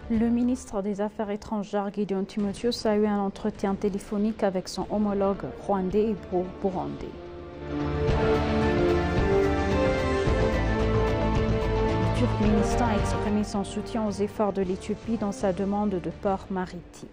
Le ministre des Affaires étrangères Gideon Timotheus a eu un entretien téléphonique avec son homologue rwandais et burundais. Le Turkménistan a exprimé son soutien aux efforts de l'Éthiopie dans sa demande de port maritime.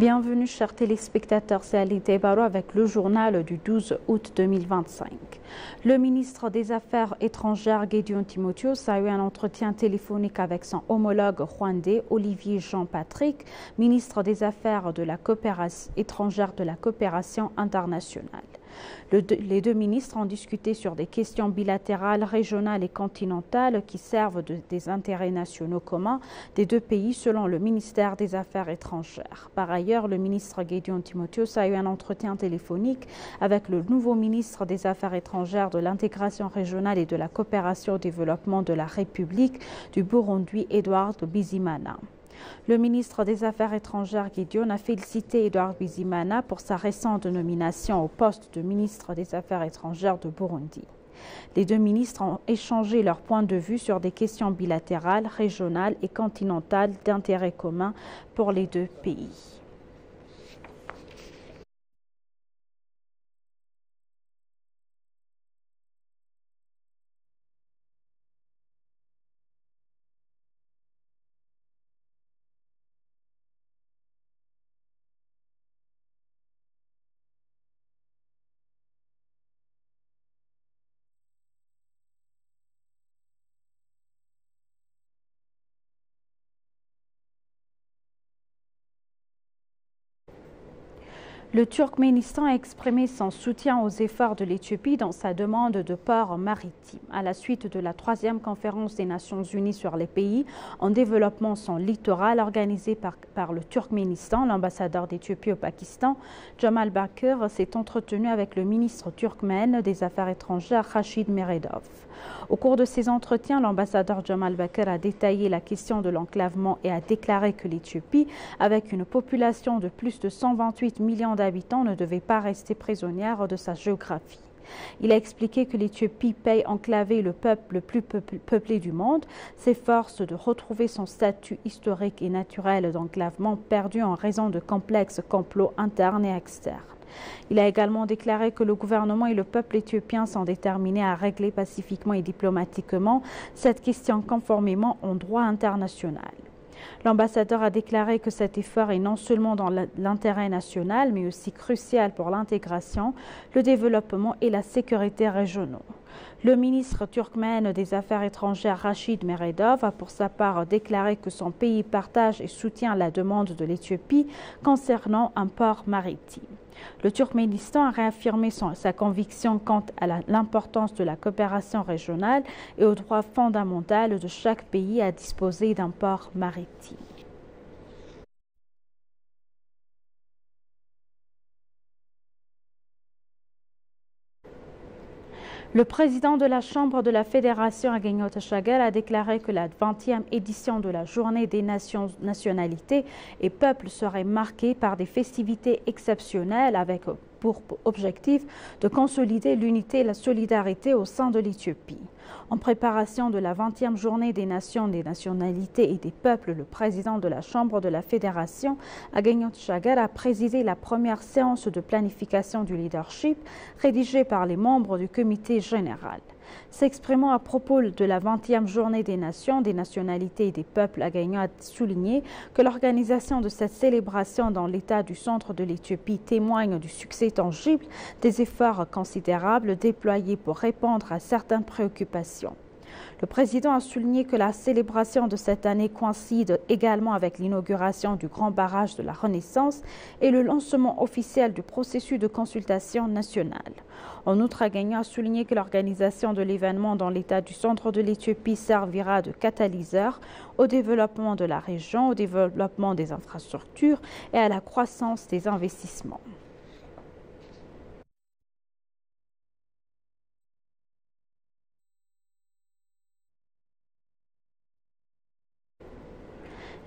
Bienvenue chers téléspectateurs, c'est Ali Tebaro avec le journal du 12 août 2025. Le ministre des Affaires étrangères Gideon Timotheus a eu un entretien téléphonique avec son homologue rwandais Olivier Jean-Patrick, ministre des Affaires étrangères de la coopération internationale. Les deux ministres ont discuté sur des questions bilatérales, régionales et continentales qui servent des intérêts nationaux communs des deux pays selon le ministère des Affaires étrangères. Par ailleurs, le ministre Gideon Timotheus a eu un entretien téléphonique avec le nouveau ministre des Affaires étrangères de l'intégration régionale et de la coopération au développement de la République du Burundi, Edouard Bizimana. Le ministre des Affaires étrangères Gideon a félicité Edouard Bizimana pour sa récente nomination au poste de ministre des Affaires étrangères de Burundi. Les deux ministres ont échangé leurs points de vue sur des questions bilatérales, régionales et continentales d'intérêt commun pour les deux pays. Le Turkménistan a exprimé son soutien aux efforts de l'Éthiopie dans sa demande de port maritime. À la suite de la 3e conférence des Nations Unies sur les pays en développement son littoral organisée par le Turkménistan, l'ambassadeur d'Éthiopie au Pakistan, Jamal Bakr, s'est entretenu avec le ministre turkmène des Affaires étrangères Rachid Meredov. Au cours de ces entretiens, l'ambassadeur Jamal Bakr a détaillé la question de l'enclavement et a déclaré que l'Éthiopie, avec une population de plus de 128 millions d'habitants, ne devait pas rester prisonnière de sa géographie. Il a expliqué que l'Éthiopie paye enclaver le peuple le plus peuplé du monde, s'efforce de retrouver son statut historique et naturel d'enclavement perdu en raison de complexes complots internes et externes. Il a également déclaré que le gouvernement et le peuple éthiopien sont déterminés à régler pacifiquement et diplomatiquement cette question conformément au droit international. L'ambassadeur a déclaré que cet effort est non seulement dans l'intérêt national, mais aussi crucial pour l'intégration, le développement et la sécurité régionaux. Le ministre turkmène des Affaires étrangères Rachid Meredov a pour sa part déclaré que son pays partage et soutient la demande de l'Éthiopie concernant un port maritime. Le Turkménistan a réaffirmé sa conviction quant à l'importance de la coopération régionale et au droit fondamental de chaque pays à disposer d'un port maritime. Le président de la Chambre de la Fédération Agegno Teshagel a déclaré que la 20e édition de la Journée des nationalités et peuples serait marquée par des festivités exceptionnelles avec pour objectif de consolider l'unité et la solidarité au sein de l'Éthiopie. En préparation de la 20e journée des nations, des nationalités et des peuples, le président de la Chambre de la Fédération, Agegno Teshagel, a présidé la première séance de planification du leadership rédigée par les membres du comité général. S'exprimant à propos de la 20e journée des nations, des nationalités et des peuples, Agegno a souligné que l'organisation de cette célébration dans l'état du centre de l'Éthiopie témoigne du succès tangible des efforts considérables déployés pour répondre à certaines préoccupations. Le président a souligné que la célébration de cette année coïncide également avec l'inauguration du grand barrage de la Renaissance et le lancement officiel du processus de consultation nationale. En outre, Agagna a souligné que l'organisation de l'événement dans l'état du centre de l'Éthiopie servira de catalyseur au développement de la région, au développement des infrastructures et à la croissance des investissements.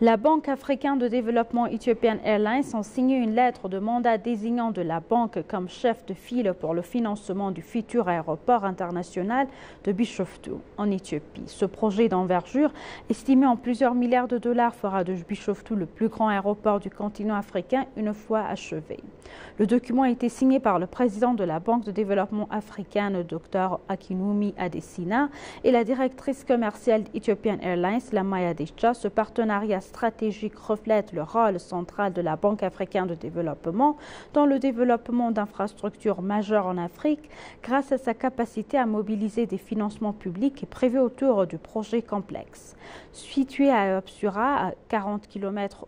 La Banque africaine de développement Ethiopian Airlines a signé une lettre de mandat désignant de la banque comme chef de file pour le financement du futur aéroport international de Bishoftu en Éthiopie. Ce projet d'envergure, estimé en plusieurs milliards de dollars, fera de Bishoftu le plus grand aéroport du continent africain une fois achevé. Le document a été signé par le président de la Banque de développement africaine, Dr Akinwumi Adesina, et la directrice commerciale d'Ethiopian Airlines, Lamaya Decha. Ce partenariat stratégique reflète le rôle central de la Banque africaine de développement dans le développement d'infrastructures majeures en Afrique grâce à sa capacité à mobiliser des financements publics et privés autour du projet complexe. Situé à Apsura, à 40 km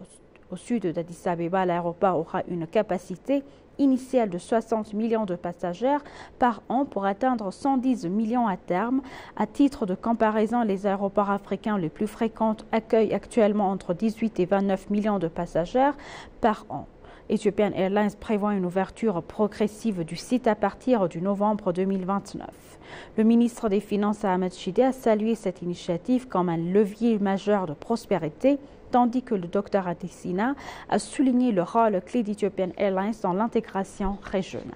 au sud d'Addis Abeba, l'aéroport aura une capacité initiale de 60 millions de passagers par an pour atteindre 110 millions à terme. À titre de comparaison, les aéroports africains les plus fréquents accueillent actuellement entre 18 et 29 millions de passagers par an. Ethiopian Airlines prévoit une ouverture progressive du site à partir du novembre 2029. Le ministre des Finances Ahmed Shide a salué cette initiative comme un levier majeur de prospérité, tandis que le Dr Adesina a souligné le rôle clé d'Ethiopian Airlines dans l'intégration régionale.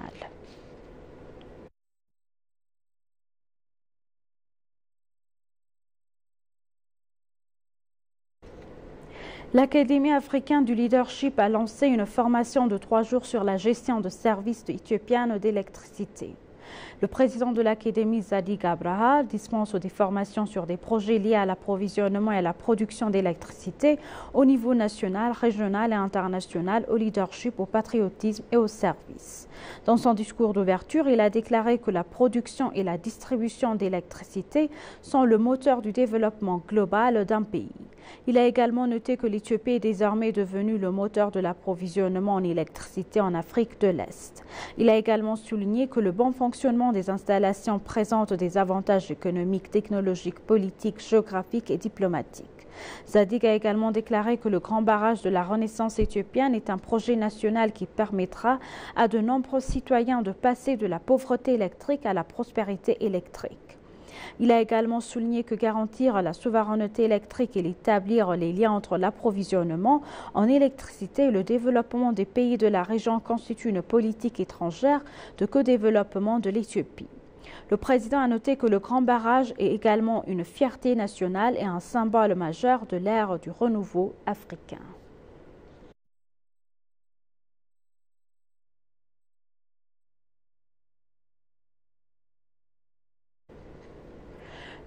L'Académie africaine du leadership a lancé une formation de 3 jours sur la gestion de services éthiopiennes d'électricité. Le président de l'Académie, Zadig Abraha, dispense des formations sur des projets liés à l'approvisionnement et à la production d'électricité au niveau national, régional et international, au leadership, au patriotisme et au service. Dans son discours d'ouverture, il a déclaré que la production et la distribution d'électricité sont le moteur du développement global d'un pays. Il a également noté que l'Éthiopie est désormais devenue le moteur de l'approvisionnement en électricité en Afrique de l'Est. Il a également souligné que le bon fonctionnement des installations présente des avantages économiques, technologiques, politiques, géographiques et diplomatiques. Zadig a également déclaré que le grand barrage de la Renaissance éthiopienne est un projet national qui permettra à de nombreux citoyens de passer de la pauvreté électrique à la prospérité électrique. Il a également souligné que garantir la souveraineté électrique et établir les liens entre l'approvisionnement en électricité et le développement des pays de la région constitue une politique étrangère de co-développement de l'Éthiopie. Le président a noté que le grand barrage est également une fierté nationale et un symbole majeur de l'ère du renouveau africain.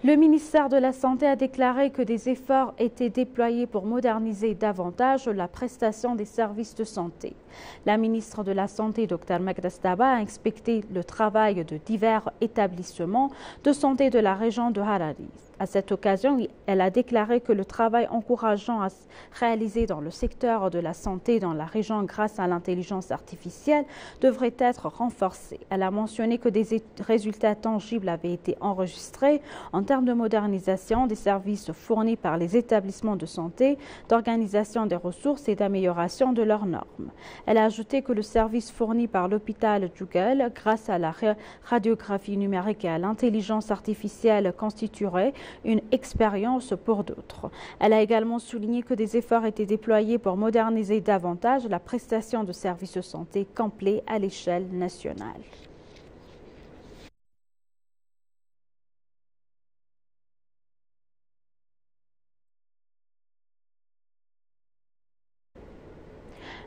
Le ministère de la Santé a déclaré que des efforts étaient déployés pour moderniser davantage la prestation des services de santé. La ministre de la Santé, Dr Magda Staba, a inspecté le travail de divers établissements de santé de la région de Harare. À cette occasion, elle a déclaré que le travail encourageant à réaliser dans le secteur de la santé dans la région grâce à l'intelligence artificielle devrait être renforcé. Elle a mentionné que des résultats tangibles avaient été enregistrés en termes de modernisation des services fournis par les établissements de santé, d'organisation des ressources et d'amélioration de leurs normes. Elle a ajouté que le service fourni par l'hôpital Jugal, grâce à la radiographie numérique et à l'intelligence artificielle, constituerait une expérience pour d'autres. Elle a également souligné que des efforts étaient déployés pour moderniser davantage la prestation de services de santé complets à l'échelle nationale.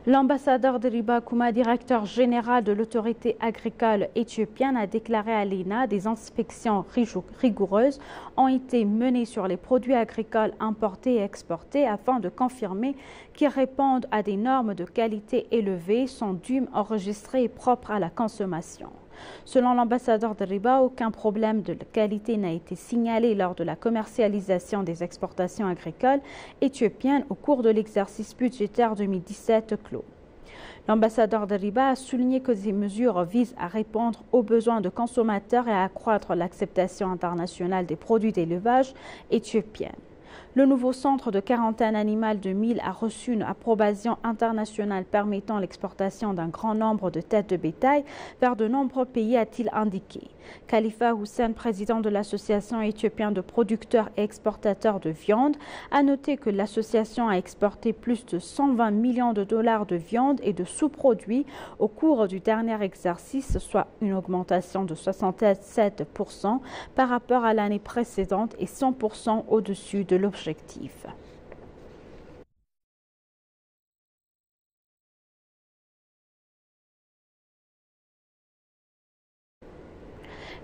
L'ambassadeur Deriba Kouma, directeur général de l'autorité agricole éthiopienne, a déclaré à l'ENA des inspections rigoureuses ont été menées sur les produits agricoles importés et exportés afin de confirmer qu'ils répondent à des normes de qualité élevées, sont dûmes, enregistrées et propres à la consommation. Selon l'ambassadeur de Riba, aucun problème de qualité n'a été signalé lors de la commercialisation des exportations agricoles éthiopiennes au cours de l'exercice budgétaire 2017 clos. L'ambassadeur de Riba a souligné que ces mesures visent à répondre aux besoins de consommateurs et à accroître l'acceptation internationale des produits d'élevage éthiopiens. Le nouveau centre de quarantaine animale de Mille a reçu une approbation internationale permettant l'exportation d'un grand nombre de têtes de bétail vers de nombreux pays, a-t-il indiqué. Khalifa Hussein, président de l'Association éthiopienne de producteurs et exportateurs de viande, a noté que l'association a exporté plus de 120 millions de dollars de viande et de sous-produits au cours du dernier exercice, soit une augmentation de 67% par rapport à l'année précédente et 100% au-dessus de l'objectif.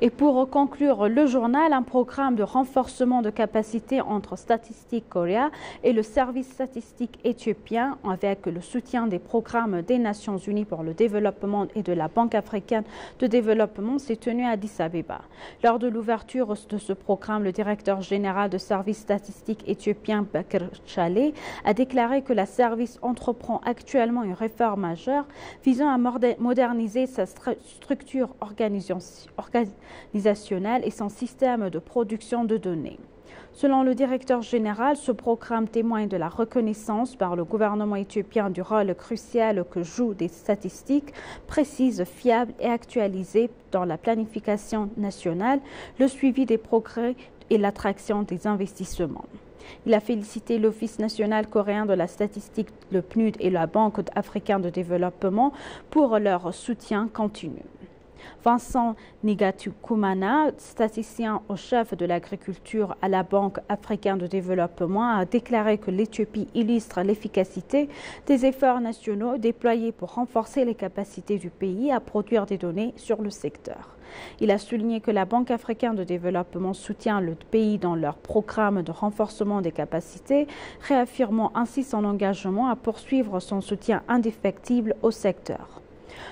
Et pour conclure le journal, un programme de renforcement de capacité entre Statistique Korea et le service statistique éthiopien avec le soutien des programmes des Nations Unies pour le développement et de la Banque africaine de développement s'est tenu à Addis Abeba. Lors de l'ouverture de ce programme, le directeur général de service statistique éthiopien Bakr Chale a déclaré que le service entreprend actuellement une réforme majeure visant à moderniser sa structure organisationnelle et son système de production de données. Selon le directeur général, ce programme témoigne de la reconnaissance par le gouvernement éthiopien du rôle crucial que jouent des statistiques précises, fiables et actualisées dans la planification nationale, le suivi des progrès et l'attraction des investissements. Il a félicité l'Office national coréen de la statistique, le PNUD et la Banque africaine de développement pour leur soutien continu. Vincent Nigatukumana, statisticien au chef de l'agriculture à la Banque africaine de développement, a déclaré que l'Éthiopie illustre l'efficacité des efforts nationaux déployés pour renforcer les capacités du pays à produire des données sur le secteur. Il a souligné que la Banque africaine de développement soutient le pays dans leur programme de renforcement des capacités, réaffirmant ainsi son engagement à poursuivre son soutien indéfectible au secteur.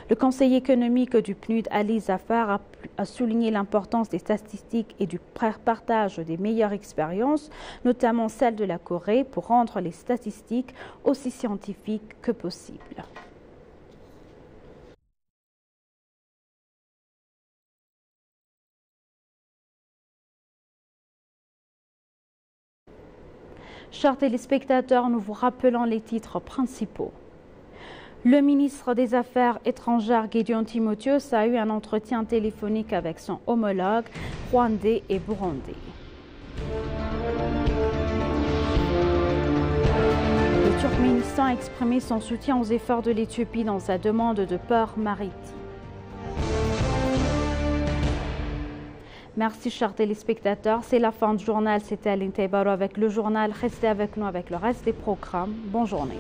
Le conseiller économique du PNUD, Ali Zafar, a souligné l'importance des statistiques et du partage des meilleures expériences, notamment celle de la Corée, pour rendre les statistiques aussi scientifiques que possible. Chers téléspectateurs, nous vous rappelons les titres principaux. Le ministre des Affaires étrangères Gédéon Timotheus a eu un entretien téléphonique avec son homologue rwandais et burundais. Le Turkménistan a exprimé son soutien aux efforts de l'Éthiopie dans sa demande de port maritime. Merci chers téléspectateurs, c'est la fin du journal. C'était Aline Taibaro avec le journal. Restez avec nous avec le reste des programmes. Bonne journée.